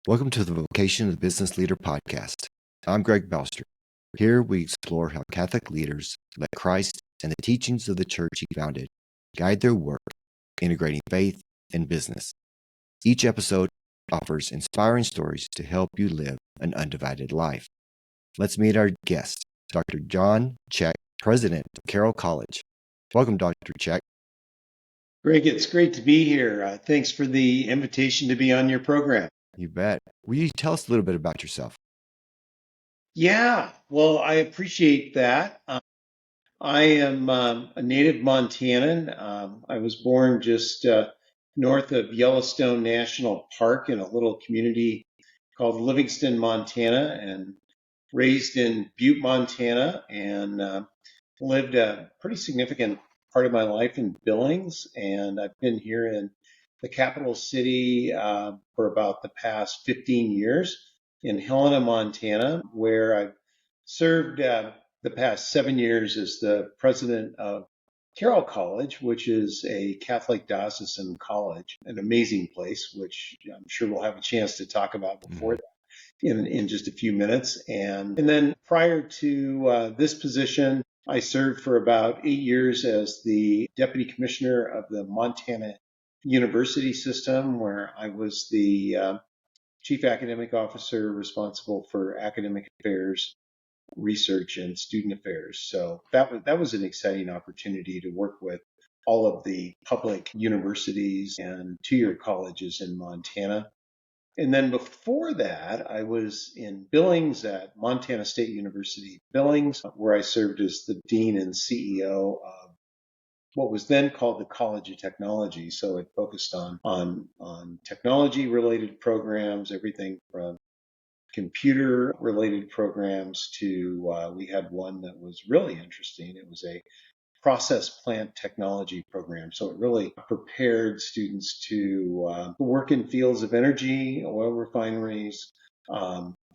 Welcome to the Vocation of the Business Leader podcast. I'm Greg Balster. Here we explore how Catholic leaders let Christ and the teachings of the church he founded guide their work, integrating faith and business. Each episode offers inspiring stories to help you live an undivided life. Let's meet our guest, Dr. John Cech, President of Carroll College. Welcome, Dr. Cech. Greg, it's great to be here. Thanks for the invitation to be on your program. You bet. Will you tell us a little bit about yourself? Yeah, well, I appreciate that. I am a native Montanan. I was born just north of Yellowstone National Park in a little community called Livingston, Montana, and raised in Butte, Montana, and lived a pretty significant part of my life in Billings. And I've been here in the capital city for about the past 15 years in Helena, Montana, where I've served the past 7 years as the president of Carroll College, which is a Catholic diocesan college, an amazing place, which I'm sure we'll have a chance to talk about before that in just a few minutes. And then prior to this position, I served for about 8 years as the deputy commissioner of the Montana University system, where I was the chief academic officer responsible for academic affairs, research, and student affairs. So that was an exciting opportunity to work with all of the public universities and two-year colleges in Montana. And then before that, I was in Billings at Montana State University, Billings, where I served as the dean and CEO of what was then called the College of Technology. So it focused on technology-related programs, everything from computer-related programs to we had one that was really interesting. It was a process plant technology program. So it really prepared students to work in fields of energy, oil refineries,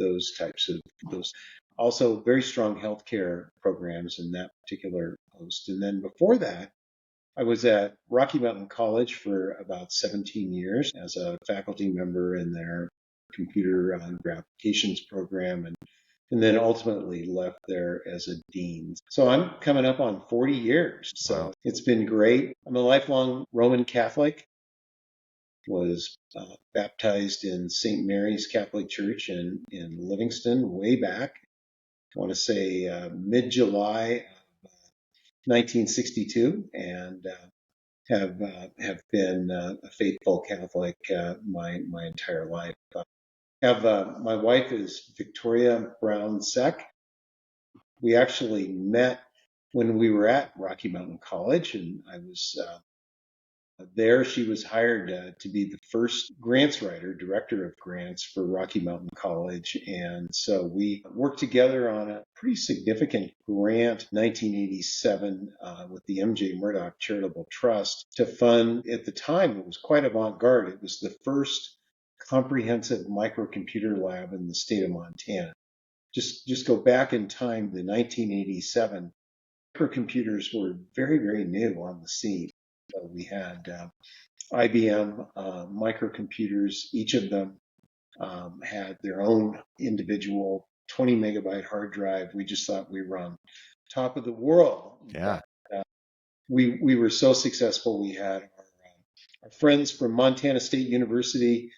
those types of those. Also very strong healthcare programs in that particular post. And then before that, I was at Rocky Mountain College for about 17 years as a faculty member in their computer applications program, and then ultimately left there as a dean. So I'm coming up on 40 years. So Wow. It's been great. I'm a lifelong Roman Catholic, was baptized in St. Mary's Catholic Church in Livingston way back, I want to say mid-July of 1962, and have been a faithful Catholic my entire life. Have my wife is Victoria Brown Cech. We actually met when we were at Rocky Mountain College, and I was there. She was hired to be the first grants writer, director of grants for Rocky Mountain College. And so we worked together on a pretty significant grant in 1987 with the M.J. Murdoch Charitable Trust to fund, at the time, it was quite avant-garde. It was the first comprehensive microcomputer lab in the state of Montana. Just go back in time to 1987. Microcomputers were very, very new on the scene. So we had IBM microcomputers. Each of them had their own individual 20 megabyte hard drive. We just thought we were on top of the world. Yeah. But, we were so successful. We had our friends from Montana State University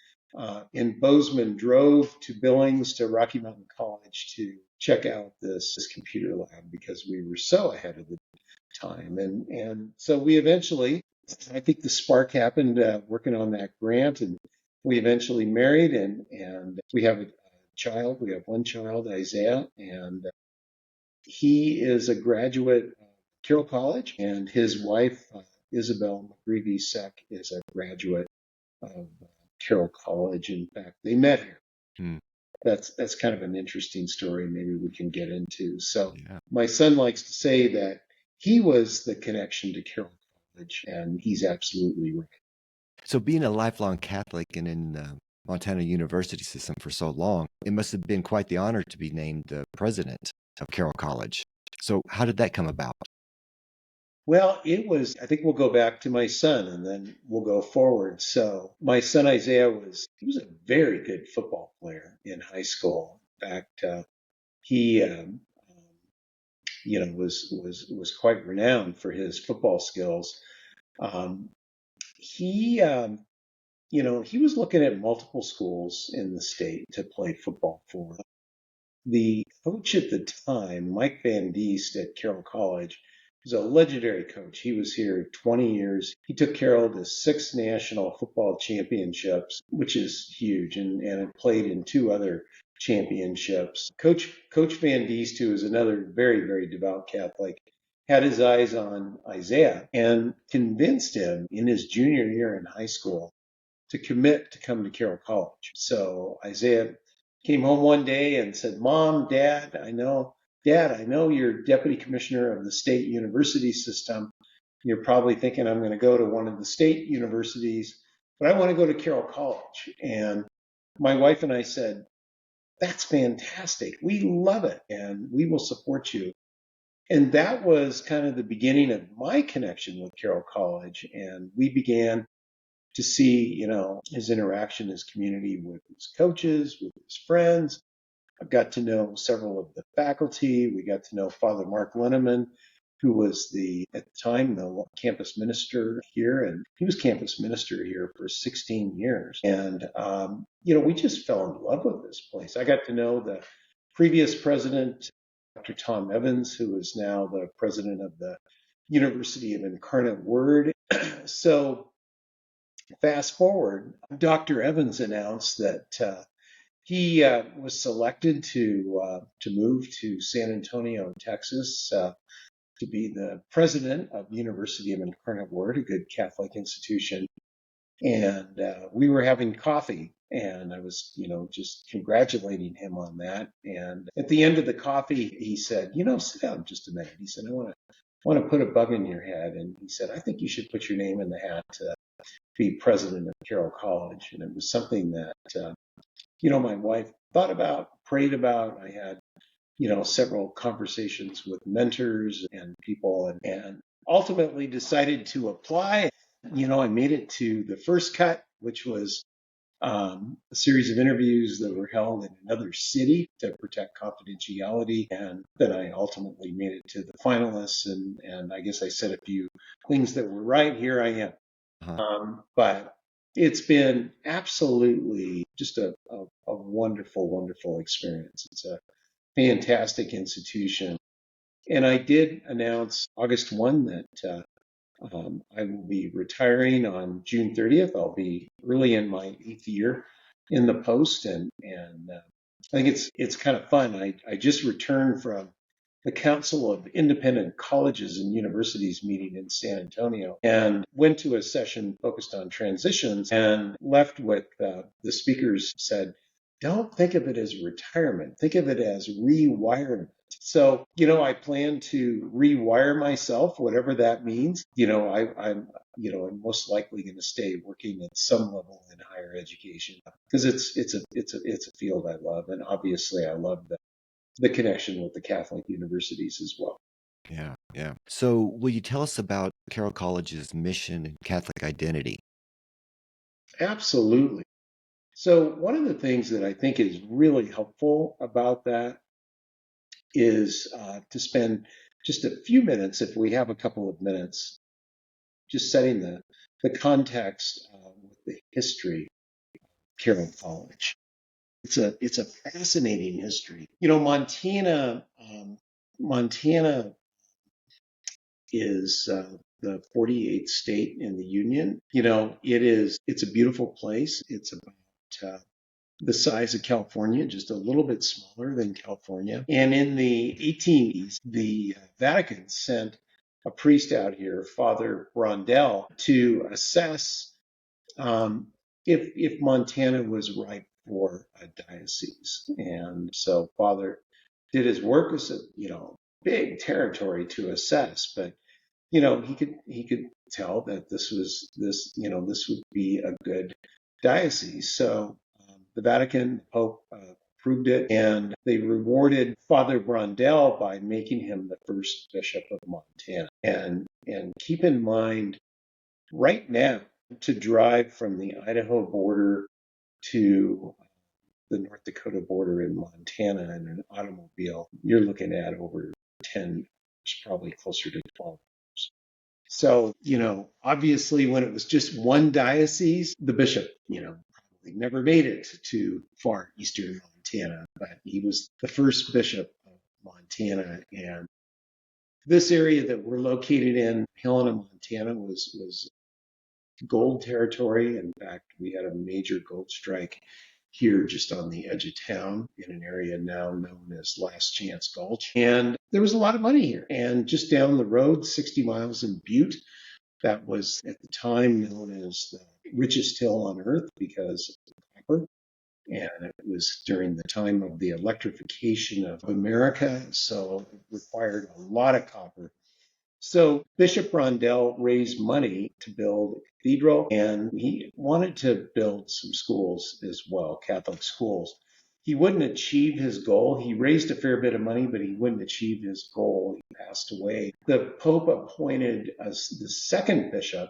in Bozeman drove to Billings to Rocky Mountain College to check out this computer lab because we were so ahead of the time. And so we eventually, I think the spark happened working on that grant, and we eventually married, and we have a child. We have one child, Isaiah, and he is a graduate of Carroll College, and his wife, Isabel McGreevy Cech, is a graduate of Carroll College. In fact, they met here. That's kind of an interesting story maybe we can get into. So My son likes to say that he was the connection to Carroll College, and he's absolutely right. So being a lifelong Catholic and in the Montana University system for so long, it must have been quite the honor to be named the president of Carroll College. So how did that come about? Well, I think we'll go back to my son and then we'll go forward. So my son Isaiah he was a very good football player in high school. In fact, he, was quite renowned for his football skills. Um, he, he was looking at multiple schools in the state to play football for. The coach at the time, Mike Van Diest at Carroll College, was a legendary coach. He was here 20 years. He took Carroll to 6 national football championships, which is huge, and played in 2 other championships. Coach Van Diest, who is another very, very devout Catholic, had his eyes on Isaiah and convinced him in his junior year in high school to commit to come to Carroll College. So Isaiah came home one day and said, Dad, I know you're deputy commissioner of the state university system. You're probably thinking I'm going to go to one of the state universities, but I want to go to Carroll College. And my wife and I said, that's fantastic. We love it and we will support you. And that was kind of the beginning of my connection with Carroll College. And we began to see, his interaction, his community with his coaches, with his friends. I've got to know several of the faculty. We got to know Father Mark Linneman, who was at the time, the campus minister here. And he was campus minister here for 16 years. And, we just fell in love with this place. I got to know the previous president, Dr. Tom Evans, who is now the president of the University of Incarnate Word. So fast forward, Dr. Evans announced that he was selected to move to San Antonio, Texas, to be the president of the University of Incarnate Word, a good Catholic institution. And we were having coffee, and I was, just congratulating him on that. And at the end of the coffee, he said, sit down just a minute. He said, I want to put a bug in your head. And he said, I think you should put your name in the hat to be president of Carroll College. And it was something that, my wife thought about, prayed about. I had, several conversations with mentors and people and ultimately decided to apply. I made it to the first cut, which was a series of interviews that were held in another city to protect confidentiality. And then I ultimately made it to the finalists. And I guess I said a few things that were right. Here I am. But it's been absolutely just a wonderful, wonderful experience. It's a fantastic institution. And I did announce August 1 that I will be retiring on June 30th. I'll be early in my 8th year in the post. And I think it's kind of fun. I just returned from the Council of Independent Colleges and Universities meeting in San Antonio and went to a session focused on transitions and left with the speakers said, don't think of it as retirement. Think of it as rewirement. So, I plan to rewire myself, whatever that means. I'm most likely going to stay working at some level in higher education because it's a field I love, and obviously I love the connection with the Catholic universities as well. Yeah, yeah. So, will you tell us about Carroll College's mission and Catholic identity? Absolutely. So one of the things that I think is really helpful about that is to spend just a few minutes, if we have a couple of minutes, just setting the context with the history of Carroll College. It's a fascinating history. Montana is the 48th state in the union. It's a beautiful place. It's about the size of California, just a little bit smaller than California. And in the 1880s, the Vatican sent a priest out here, Father Rondell, to assess if Montana was ripe for a diocese. And so Father did his work. It was big territory to assess, but he could tell that this would be a good diocese. So the Vatican, Pope approved it, and they rewarded Father Brondell by making him the first bishop of Montana. And keep in mind, right now, to drive from the Idaho border to the North Dakota border in Montana in an automobile, you're looking at over 10, probably closer to 12 hours. So, obviously when it was just one diocese, the bishop, probably never made it to far eastern Montana, but he was the first bishop of Montana. And this area that we're located in, Helena, Montana, was gold territory. In fact, we had a major gold strike here just on the edge of town in an area now known as Last Chance Gulch. And there was a lot of money here. And just down the road, 60 miles in Butte, that was at the time known as the richest hill on earth because of copper. And it was during the time of the electrification of America, so it required a lot of copper. So Bishop Rondell raised money to build a cathedral, and he wanted to build some schools as well, Catholic schools. He wouldn't achieve his goal. He raised a fair bit of money, but he wouldn't achieve his goal. He passed away. The Pope appointed as the second bishop,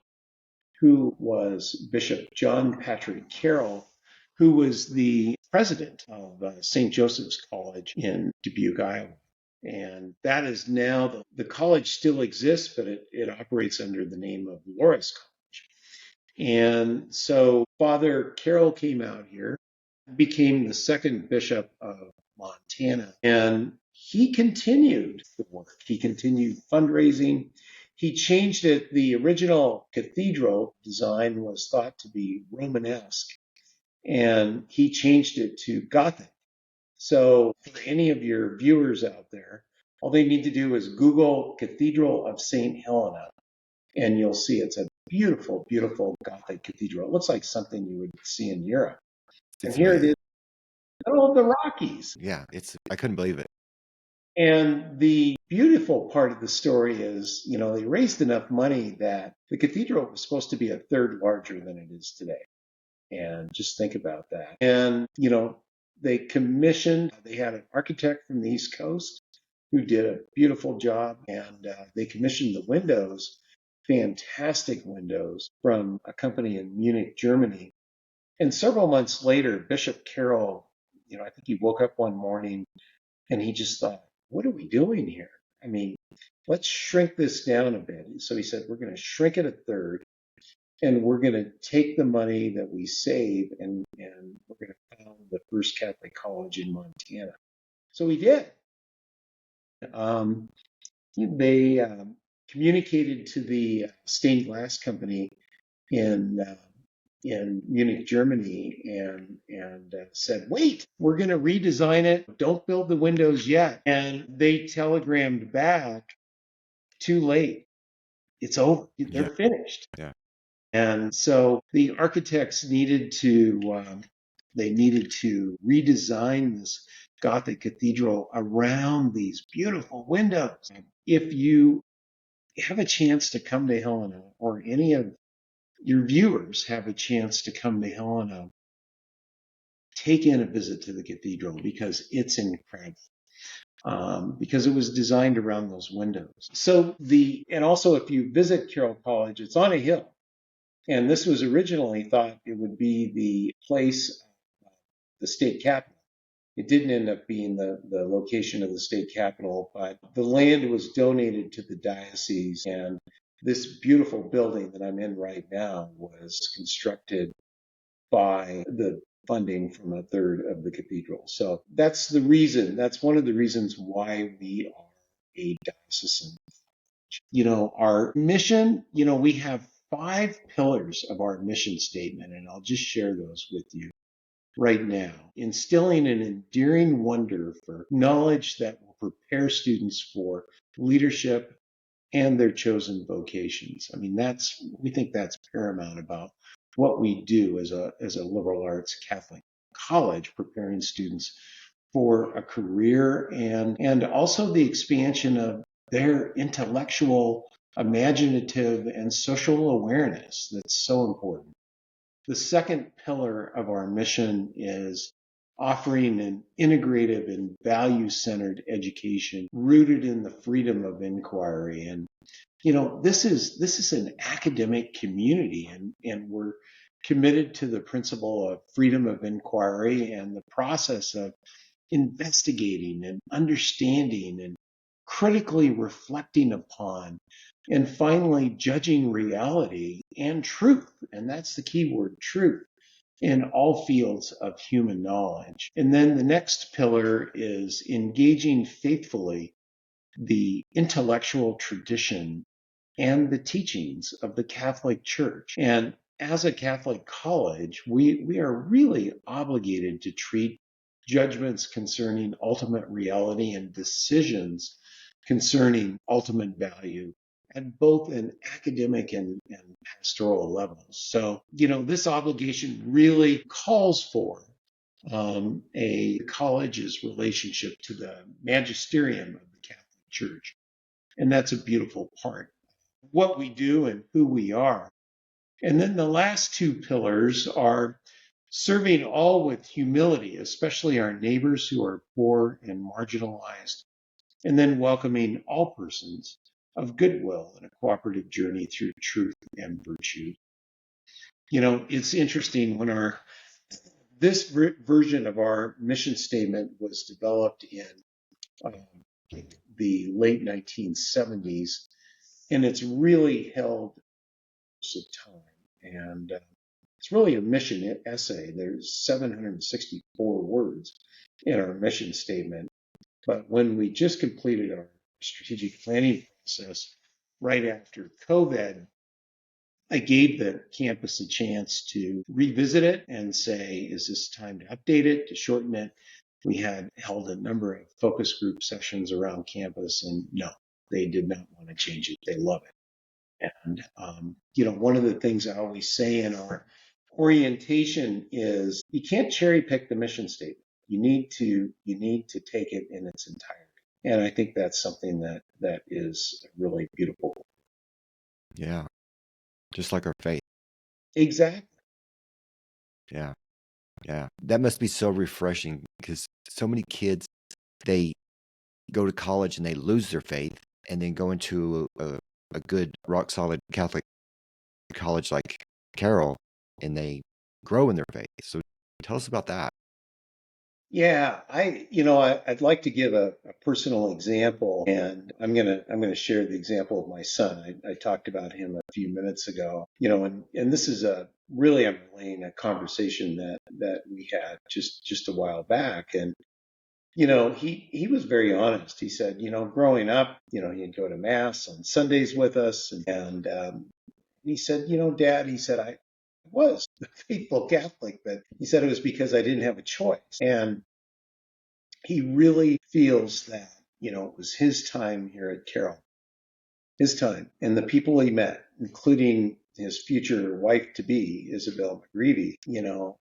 who was Bishop John Patrick Carroll, who was the president of St. Joseph's College in Dubuque, Iowa. And that is now, the college still exists, but it operates under the name of Loras College. And so Father Carroll came out here, became the second bishop of Montana, and he continued the work. He continued fundraising. He changed it. The original cathedral design was thought to be Romanesque, and he changed it to Gothic. So for any of your viewers out there, all they need to do is Google Cathedral of St. Helena, and you'll see it's a beautiful, beautiful Gothic cathedral. It looks like something you would see in Europe. And here it is, in the middle of the Rockies. Yeah, I couldn't believe it. And the beautiful part of the story is, they raised enough money that the cathedral was supposed to be a third larger than it is today. And just think about that. And, they had an architect from the East Coast who did a beautiful job, and they commissioned the windows, fantastic windows, from a company in Munich, Germany. And several months later, Bishop Carroll, I think he woke up one morning and he just thought, what are we doing here? I mean, let's shrink this down a bit. So he said, we're going to shrink it a third. And we're going to take the money that we save and we're going to found the first Catholic college in Montana. So we did. They communicated to the stained glass company in Munich, Germany, and said, wait, we're going to redesign it. Don't build the windows yet. And they telegrammed back, too late. It's over. They're finished. Yeah. And so the architects needed to redesign this Gothic cathedral around these beautiful windows. If you have a chance to come to Helena, or any of your viewers have a chance to come to Helena, take in a visit to the cathedral because it's incredible. Because it was designed around those windows. And also if you visit Carroll College, it's on a hill. And this was originally thought it would be the place, the state capitol. It didn't end up being the location of the state capitol, but the land was donated to the diocese. And this beautiful building that I'm in right now was constructed by the funding from a third of the cathedral. So that's the reason. That's one of the reasons why we are a diocesan college. Our mission, we have 5 pillars of our mission statement, and I'll just share those with you right now. Instilling an endearing wonder for knowledge that will prepare students for leadership and their chosen vocations. I mean, we think that's paramount about what we do as a liberal arts Catholic college, preparing students for a career and also the expansion of their intellectual, imaginative, and social awareness that's so important. The second pillar of our mission is offering an integrative and value-centered education rooted in the freedom of inquiry. And this is an academic community, and we're committed to the principle of freedom of inquiry and the process of investigating and understanding and critically reflecting upon and finally judging reality and truth. And that's the key word, truth, in all fields of human knowledge. And then the next pillar is engaging faithfully the intellectual tradition and the teachings of the Catholic Church. And as a Catholic college, we are really obligated to treat judgments concerning ultimate reality and decisions concerning ultimate value at both an academic and pastoral levels. So, this obligation really calls for a college's relationship to the magisterium of the Catholic Church. And that's a beautiful part of what we do and who we are. And then the last two pillars are serving all with humility, especially our neighbors who are poor and marginalized, and then welcoming all persons of goodwill in a cooperative journey through truth and virtue. It's interesting when this version of our mission statement was developed in the late 1970s, and it's really held of time. And it's really a mission essay. There's 764 words in our mission statement. But when we just completed our strategic planning process right after COVID, I gave the campus a chance to revisit it and say, is this time to update it, to shorten it? We had held a number of focus group sessions around campus, and no, they did not want to change it. They love it. And, one of the things I always say in our orientation is you can't cherry pick the mission statement. You need to take it in its entirety. And I think that's something that is really beautiful. Yeah. Just like our faith. Exactly. Yeah. Yeah. That must be so refreshing because so many kids, they go to college and they lose their faith and then go into a good, rock solid Catholic college like Carroll and they grow in their faith. So tell us about that. Yeah, I'd like to give a personal example, and I'm gonna share the example of my son. I talked about him a few minutes ago, and this is I'm relaying a conversation that we had just a while back, and he was very honest. He said, growing up, he'd go to mass on Sundays with us, and he said, Dad, he said I was a faithful Catholic, but he said it was because I didn't have a choice, and he really feels that, it was his time here at Carroll, his time, and the people he met, including his future wife-to-be, Isabel McGreevy,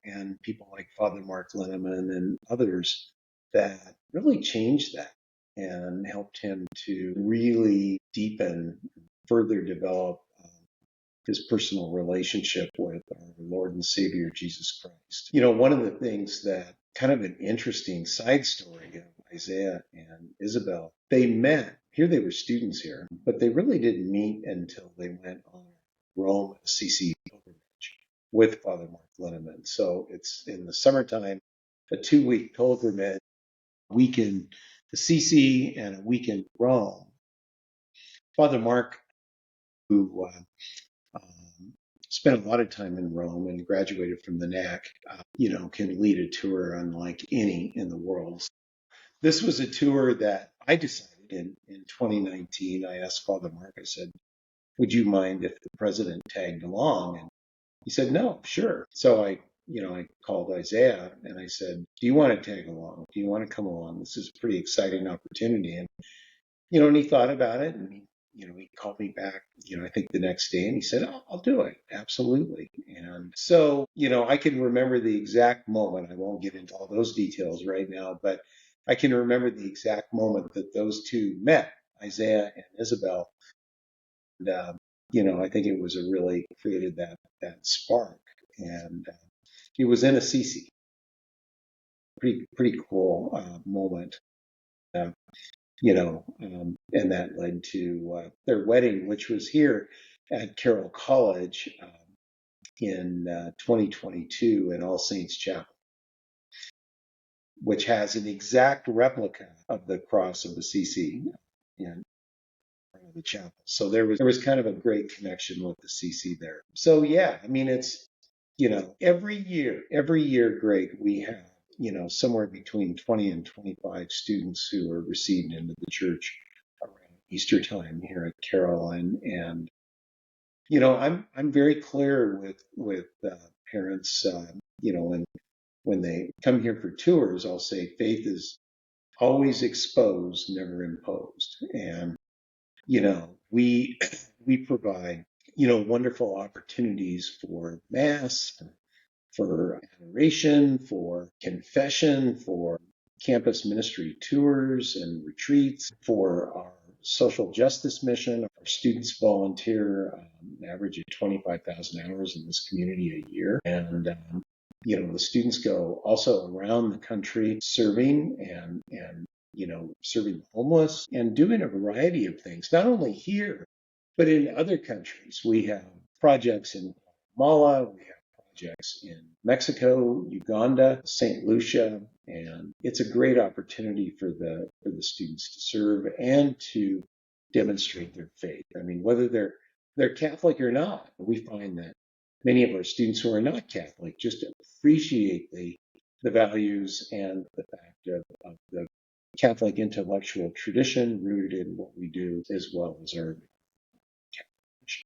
and people like Father Mark Leneman and others that really changed that and helped him to really deepen, further develop his personal relationship with our Lord and Savior, Jesus Christ. One of the things that kind of an interesting side story of Isaiah and Isabel, they met, here they were students here, but they really didn't meet until they went on Rome CC pilgrimage with Father Mark Leneman. So it's in the summertime, a 2-week pilgrimage, a week in the CC and a week in Rome. Father Mark, who spent a lot of time in Rome and graduated from the NAC, can lead a tour unlike any in the world. This was a tour that I decided in 2019. I asked Father Mark, I said, would you mind if the president tagged along? And he said, no, sure. So I called Isaiah and I said, do you want to tag along? Do you want to come along? This is a pretty exciting opportunity. And, and he thought about it and he called me back, I think the next day and he said, oh, I'll do it. Absolutely. And so, I can remember the exact moment. I won't get into all those details right now, but I can remember the exact moment that those two met, Isaiah and Isabel. And, I think it was really created that spark. And it was in Assisi. pretty cool moment. Uh, and that led to their wedding, which was here at Carroll College in 2022 in All Saints Chapel, which has an exact replica of the cross of the CC in the chapel. So there was kind of a great connection with the CC there. So yeah, I mean it's every year, Greg, we have somewhere between 20 and 25 students who are received into the church around Easter time here at Carroll, and I'm very clear with parents, when they come here for tours, I'll say faith is always exposed, never imposed. And, we we provide, wonderful opportunities for mass, for adoration, for confession, for campus ministry tours and retreats, for our social justice mission. Our students volunteer an average of 25,000 hours in this community a year. And the students go also around the country serving and serving the homeless and doing a variety of things, not only here, but in other countries. We have projects in Guatemala, we have projects in Mexico, Uganda, St. Lucia, and it's a great opportunity for the students to serve and to demonstrate their faith. I mean, whether they're Catholic or not, we find that many of our students who are not Catholic just appreciate the values and the fact of the Catholic intellectual tradition rooted in what we do, as well as our Catholic mission.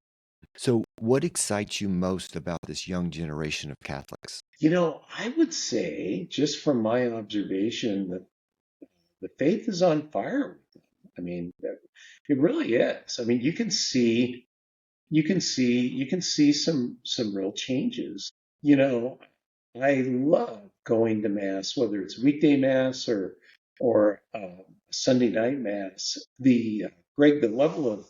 So, what excites you most about this young generation of Catholics? I would say, just from my observation, that the faith is on fire with them. I mean, it really is. I mean, you can see some real changes. I love going to mass, whether it's weekday mass or Sunday night mass. The level of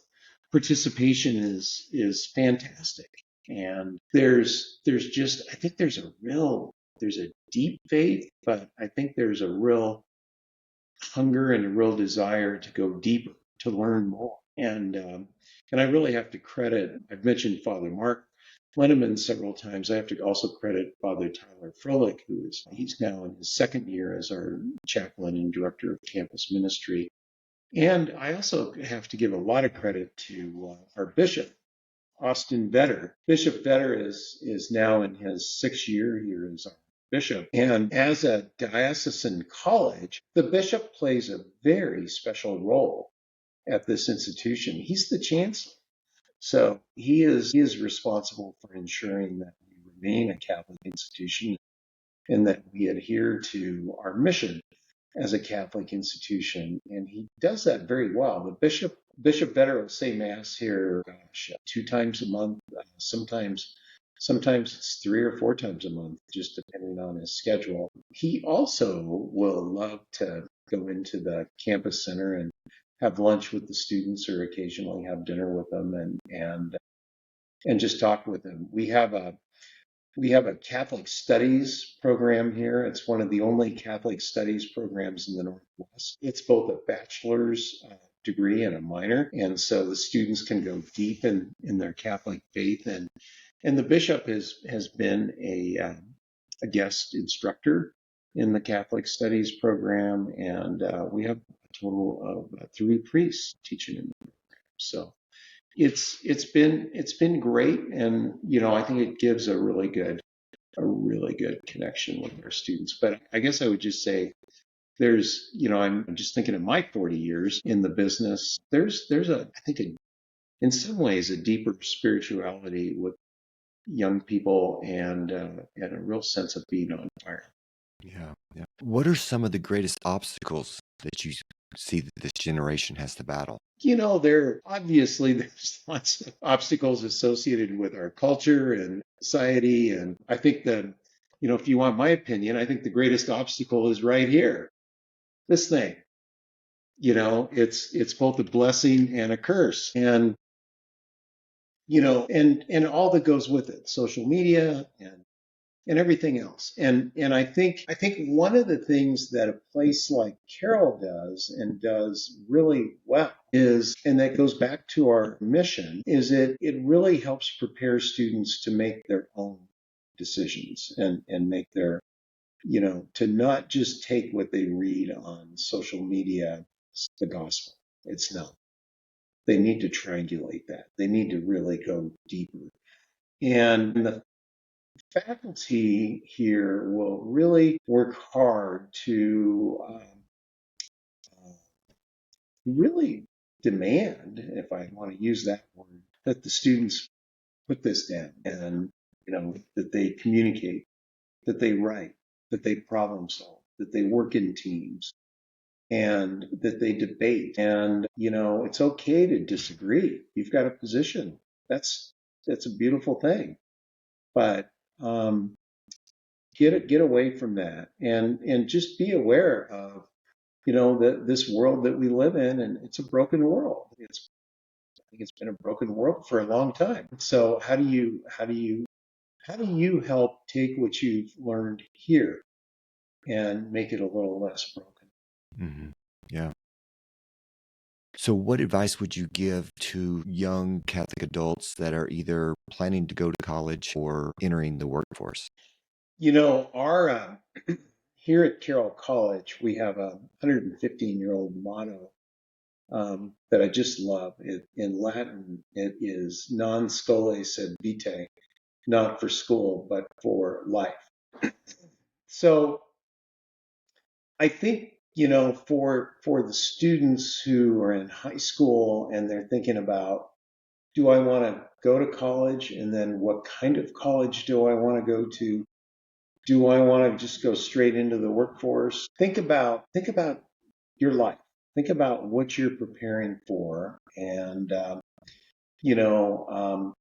participation is fantastic, and I think there's a deep faith, but I think there's a real hunger and a real desire to go deeper, to learn more. And I really have to credit, I've mentioned Father Mark Lenneman several times. I have to also credit Father Tyler Froelich, he's now in his second year as our chaplain and director of campus ministry. And I also have to give a lot of credit to our bishop, Austin Vetter. Bishop Vetter is now in his 6th year here as our bishop. And as a diocesan college, the bishop plays a very special role at this institution. He's the chancellor. So he is responsible for ensuring that we remain a Catholic institution and that we adhere to our mission as a Catholic institution. And he does that very well. The Bishop Vetter will say mass here, 2 times a month. Sometimes it's 3 or 4 times a month, just depending on his schedule. He also will love to go into the campus center and have lunch with the students, or occasionally have dinner with them and just talk with them. We have a Catholic Studies program here. It's one of the only Catholic Studies programs in the Northwest. It's both a bachelor's degree and a minor, and so the students can go deep in their Catholic faith. And the bishop has been a guest instructor in the Catholic Studies program, and we have a total of 3 priests teaching in the program. So it's been great, and I think it gives a really good connection with our students. But I guess I would just say I'm just thinking of my 40 years in the business. There's I think in some ways a deeper spirituality with young people and a real sense of being on fire. Yeah, yeah. What are some of the greatest obstacles that you see that this generation has to battle? There's lots of obstacles associated with our culture and society. And I think that, if you want my opinion, I think the greatest obstacle is right here. This thing, it's both a blessing and a curse. And, and all that goes with it, social media and and everything else. And I think one of the things that a place like Carroll does and does really well is, and that goes back to our mission, is it really helps prepare students to make their own decisions and make their, to not just take what they read on social media, the gospel. It's not. They need to triangulate that. They need to really go deeper. And the faculty here will really work hard to really demand, if I want to use that word, that the students put this down and, that they communicate, that they write, that they problem solve, that they work in teams, and that they debate. And, it's okay to disagree. You've got a position. That's a beautiful thing. But get away from that and just be aware of, this world that we live in, and it's a broken world. I think it's been a broken world for a long time. So how do you help take what you've learned here and make it a little less broken? Hmm. Yeah. So, what advice would you give to young Catholic adults that are either planning to go to college or entering the workforce? Our here at Carroll College, we have a 115-year-old motto that I just love. In Latin, it is non scholae sed vitae, not for school, but for life. So I think, for the students who are in high school and they're thinking about, do I want to go to college? And then what kind of college do I want to go to? Do I want to just go straight into the workforce? Think about your life. Think about what you're preparing for, and you know, um,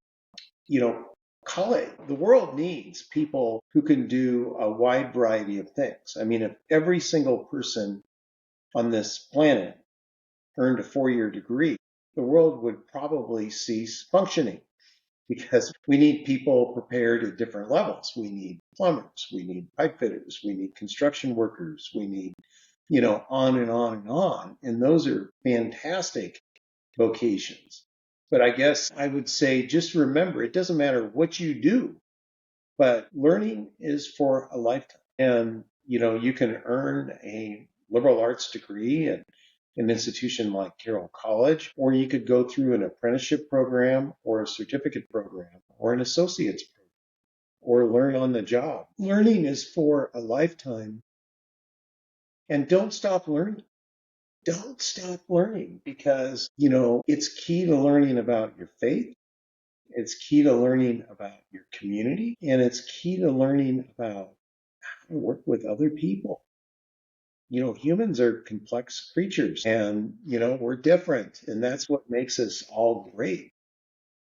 you know, college. The world needs people who can do a wide variety of things. I mean, if every single person on this planet earned a 4-year degree, the world would probably cease functioning because we need people prepared at different levels. We need plumbers, we need pipe fitters, we need construction workers, we need, on and on and on. And those are fantastic vocations. But I guess I would say just remember it doesn't matter what you do, but learning is for a lifetime. And, you can earn a liberal arts degree at an institution like Carroll College, or you could go through an apprenticeship program or a certificate program or an associate's program or learn on the job. Learning is for a lifetime, and don't stop learning. Don't stop learning because, it's key to learning about your faith. It's key to learning about your community, and it's key to learning about how to work with other people. Humans are complex creatures and, we're different, and that's what makes us all great.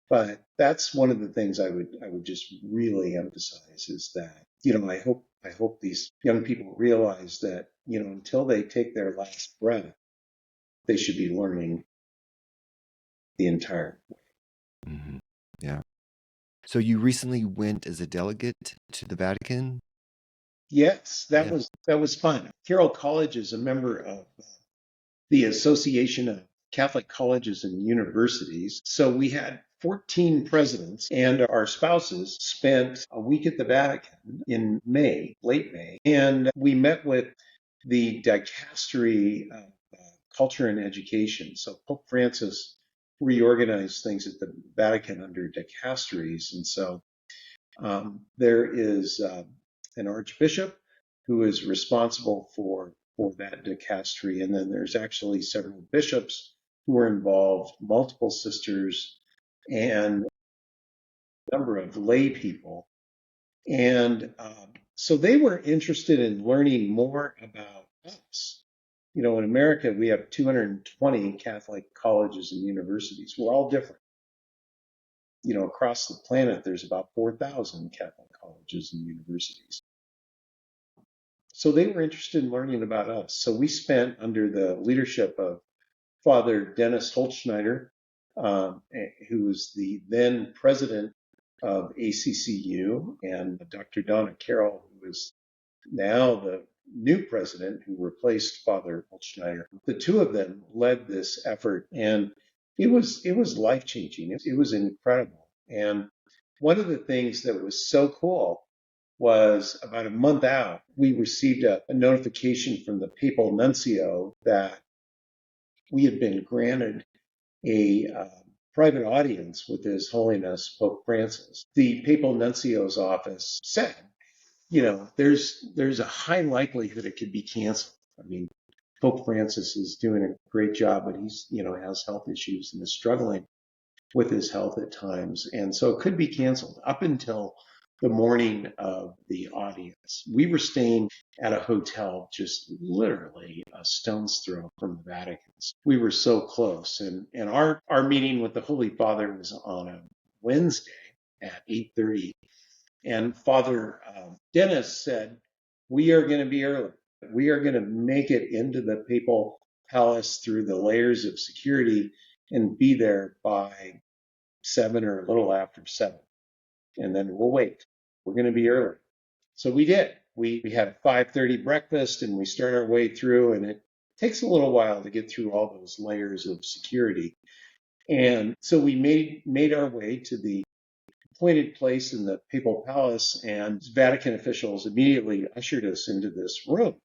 But that's one of the things I would just really emphasize is that, I hope these young people realize that, until they take their last breath, they should be learning the entire way. Hmm. Yeah. So, you recently went as a delegate to the Vatican? Yes, that Yeah. was fun. Carroll College is a member of the Association of Catholic Colleges and Universities. So we had 14 presidents, and our spouses spent a week at the Vatican in May, late May, and we met with the dicastery of culture and education. So Pope Francis reorganized things at the Vatican under dicasteries, and so there is an archbishop who is responsible for that dicastery, and then there's actually several bishops who are involved, multiple sisters, and a number of lay people. And so they were interested in learning more about us. In America, we have 220 Catholic colleges and universities. We're all different. Across the planet, there's about 4,000 Catholic colleges and universities. So they were interested in learning about us. So we spent under the leadership of Father Dennis Holtschneider, who was the then president of ACCU, and Dr. Donna Carroll, who is now the new president who replaced Father Holtschneider. The two of them led this effort, and it was life changing. It was incredible. And one of the things that was so cool was about a month out, we received a notification from the papal nuncio that we had been granted a private audience with His Holiness Pope Francis. The papal nuncio's office said, there's a high likelihood it could be canceled. I mean, Pope Francis is doing a great job, but he's, has health issues and is struggling with his health at times. And so it could be canceled up until the morning of the audience. We were staying at a hotel just literally a stone's throw from the Vatican. We were so close. And our meeting with the Holy Father was on a Wednesday at 8:30. And Father Dennis said, we are going to be early. We are going to make it into the papal palace through the layers of security and be there by 7 or a little after 7. And then we'll wait. We're going to be early. So we did. We had a 5:30 breakfast and we start our way through, and it takes a little while to get through all those layers of security. And so we made our way to the appointed place in the papal palace, and Vatican officials immediately ushered us into this room.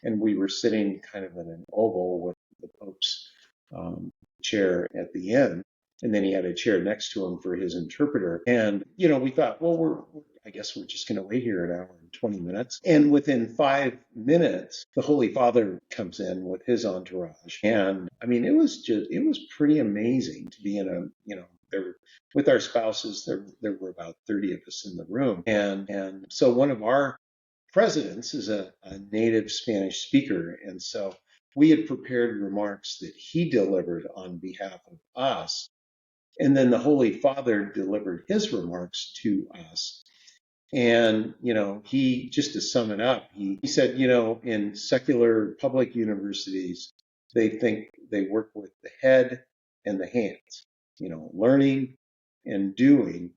And we were sitting kind of in an oval with the Pope's chair at the end. And then he had a chair next to him for his interpreter. And, we thought, well, I guess we're just going to wait here an hour and 20 minutes. And within 5 minutes, the Holy Father comes in with his entourage. And I mean, it was pretty amazing to be in with our spouses. There were about 30 of us in the room. And so one of our presidents is a native Spanish speaker. And so we had prepared remarks that he delivered on behalf of us. And then the Holy Father delivered his remarks to us. And, he, just to sum it up, he said, in secular public universities, they think they work with the head and the hands, learning and doing.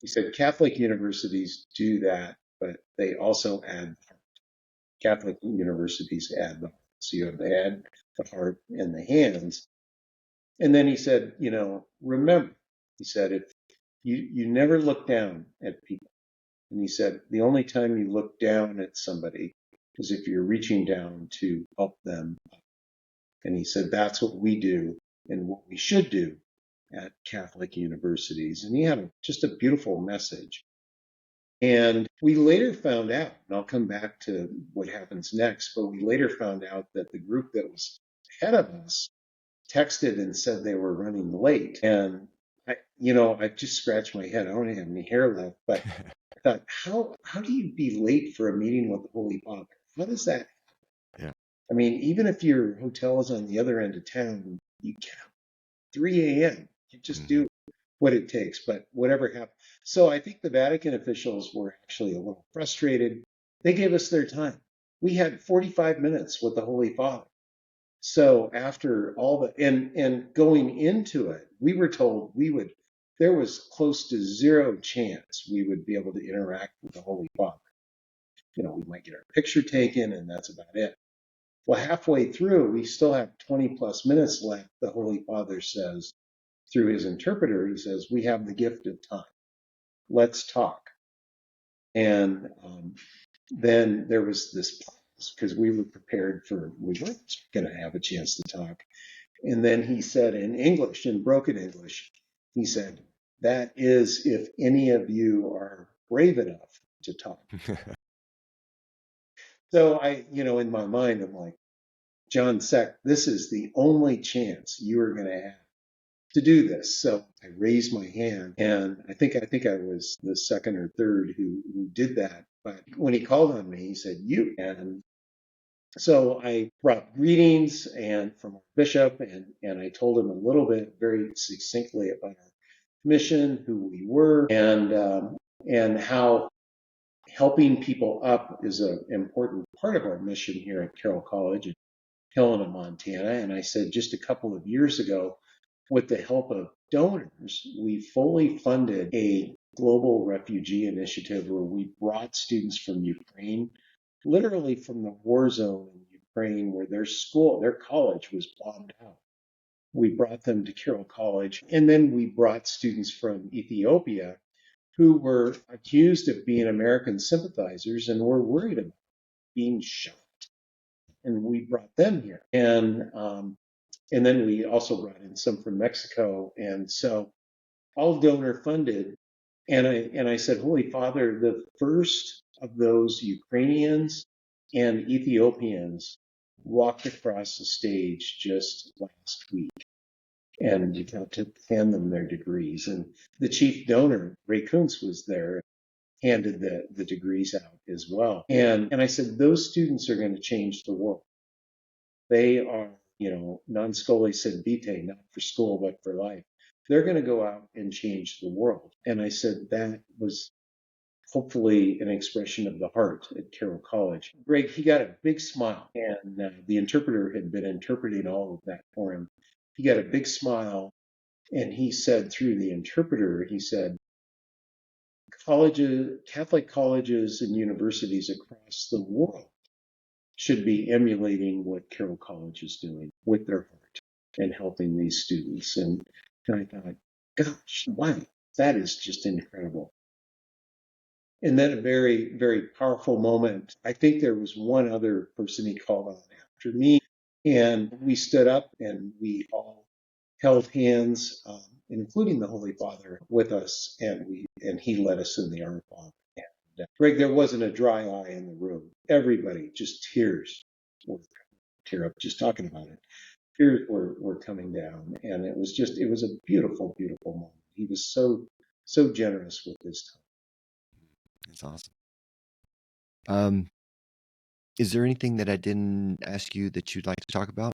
He said Catholic universities do that, but they also add the heart. Catholic universities add the heart. So you have the head, the heart, and the hands. And then he said, remember, he said, if you never look down at people. And he said, the only time you look down at somebody is if you're reaching down to help them up. And he said, that's what we do and what we should do at Catholic universities. And he had just a beautiful message. And we later found out, and I'll come back to what happens next, but we later found out that the group that was ahead of us texted and said they were running late. And I just scratched my head. I don't have any hair left, but I thought, how do you be late for a meeting with the Holy Father? How does that happen? Yeah. I mean, even if your hotel is on the other end of town, you get up 3 a.m. You just do what it takes, but whatever happened. So I think the Vatican officials were actually a little frustrated. They gave us their time. We had 45 minutes with the Holy Father. So after all and going into it, we were told there was close to zero chance we would be able to interact with the Holy Father. We might get our picture taken and that's about it. Well, halfway through, we still have 20 plus minutes left. The Holy Father says, through his interpreter, he says, we have the gift of time. Let's talk. And then there was this pause because we were prepared we weren't going to have a chance to talk. And then he said in English, in broken English, he said, that is if any of you are brave enough to talk. So in my mind, I'm like, John Cech, this is the only chance you are going to have to do this. So I raised my hand, and I think I was the second or third who did that. But when he called on me, he said, you. And so I brought greetings from our bishop, and I told him a little bit, very succinctly, about our mission, who we were, and how helping people up is an important part of our mission here at Carroll College in Helena, Montana. And I said, just a couple of years ago, with the help of donors, we fully funded a global refugee initiative where we brought students from Ukraine, literally from the war zone in Ukraine where their college was bombed out. We brought them to Carroll College, and then we brought students from Ethiopia who were accused of being American sympathizers and were worried about being shot. And we brought them here. And then we also brought in some from Mexico. And so all donor funded. And I said, Holy Father, the first of those Ukrainians and Ethiopians walked across the stage just last week. And you got to hand them their degrees. And the chief donor, Ray Kuntz, was there, handed the degrees out as well. And I said, those students are going to change the world. They are, non scholae sed vitae, not for school, but for life. They're going to go out and change the world. And I said, that was hopefully an expression of the heart at Carroll College. Greg, he got a big smile, and the interpreter had been interpreting all of that for him. He got a big smile, and he said through the interpreter, he said, Catholic colleges and universities across the world should be emulating what Carroll College is doing with their heart and helping these students. And I thought, gosh, wow, that is just incredible. And then a very, very powerful moment. I think there was one other person he called on after me, and we stood up and we all held hands, including the Holy Father, with us, and he led us in the Our Father. And, Greg, there wasn't a dry eye in the room. Everybody, just tears were tear up just talking about it. Tears were coming down, and it was a beautiful, beautiful moment. He was so generous with his time. That's awesome. Is there anything that I didn't ask you that you'd like to talk about?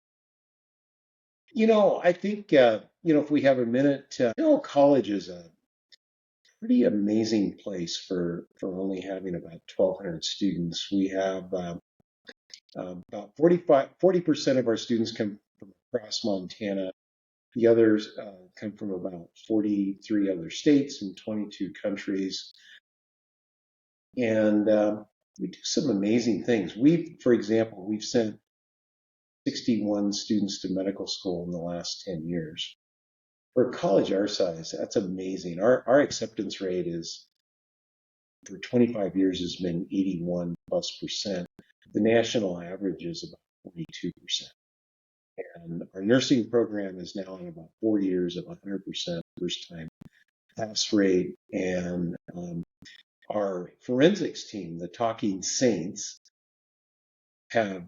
I think, if we have a minute, college is a pretty amazing place for only having about 1,200 students. We have about 40% of our students come from across Montana. The others come from about 43 other states and 22 countries. And we do some amazing things. For example, we've sent 61 students to medical school in the last 10 years. For a college our size, that's amazing. Our acceptance rate is, for 25 years, has been 81+%. The national average is about 42%. And our nursing program is now in about 4 years of 100% first time pass rate. And our forensics team, the Talking Saints, have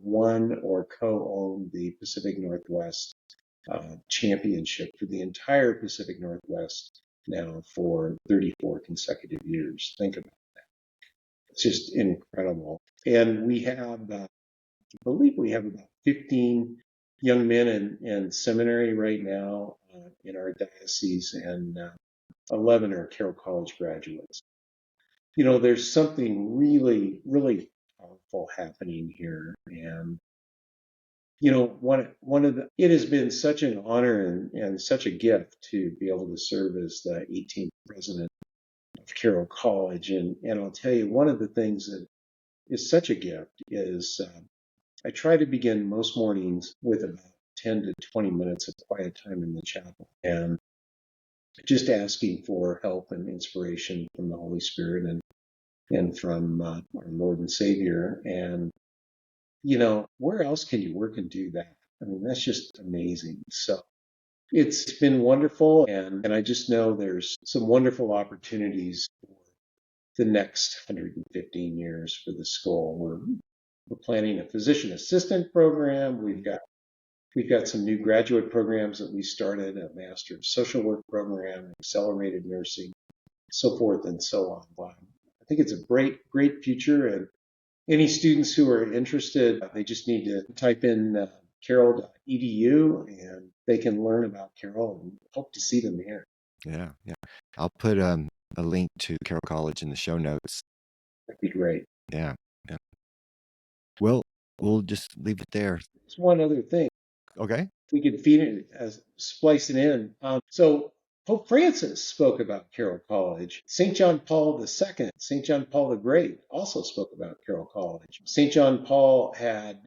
won or co-owned the Pacific Northwest championship for the entire Pacific Northwest now for 34 consecutive years. Think about that. It's just incredible. And we have, I believe we have about 15 young men in seminary right now in our diocese, and 11 are Carroll College graduates. There's something really, really powerful happening here. And it has been such an honor and such a gift to be able to serve as the 18th president of Carroll College. And I'll tell you, one of the things that is such a gift is I try to begin most mornings with about 10 to 20 minutes of quiet time in the chapel and just asking for help and inspiration from the Holy Spirit and from our Lord and Savior. And where else can you work and do that? I mean, that's just amazing. So it's been wonderful. And I just know there's some wonderful opportunities for the next 115 years for the school. We're planning a physician assistant program. We've got some new graduate programs that we started, a Master of Social Work program, accelerated nursing, so forth and so on. Wow. I think it's a great, great future. And any students who are interested, they just need to type in carroll.edu and they can learn about Carroll, and hope to see them here. Yeah. I'll put a link to Carroll College in the show notes. That'd be great. Yeah. Well, we'll just leave it there. There's one other thing. Okay. We could feed it, splice it in. So Pope Francis spoke about Carroll College. St. John Paul II, St. John Paul the Great also spoke about Carroll College. St. John Paul had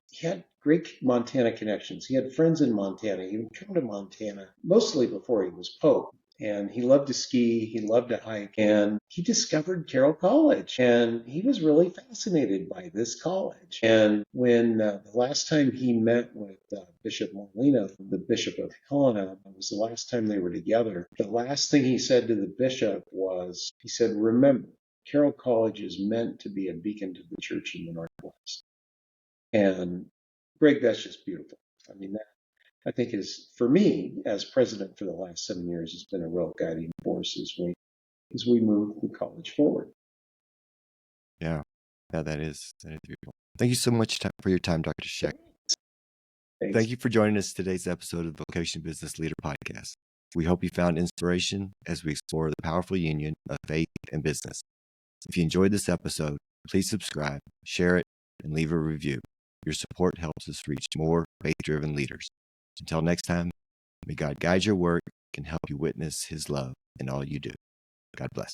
great Montana connections. He had friends in Montana. He would come to Montana mostly before he was Pope. And he loved to ski, he loved to hike, and he discovered Carroll College. And he was really fascinated by this college. And when the last time he met with Bishop Molina, the Bishop of Helena, it was the last time they were together, the last thing he said to the bishop was, he said, remember, Carroll College is meant to be a beacon to the church in the Northwest. And Greg, that's just beautiful. I mean, that I think is, for me, as president for the last 7 years, has been a real guiding force as we move the college forward. Yeah, that is beautiful. Thank you so much for your time, Dr. Cech. Thanks. Thank you for joining us today's episode of the Vocation Business Leader Podcast. We hope you found inspiration as we explore the powerful union of faith and business. If you enjoyed this episode, please subscribe, share it, and leave a review. Your support helps us reach more faith-driven leaders. Until next time, may God guide your work and help you witness His love in all you do. God bless.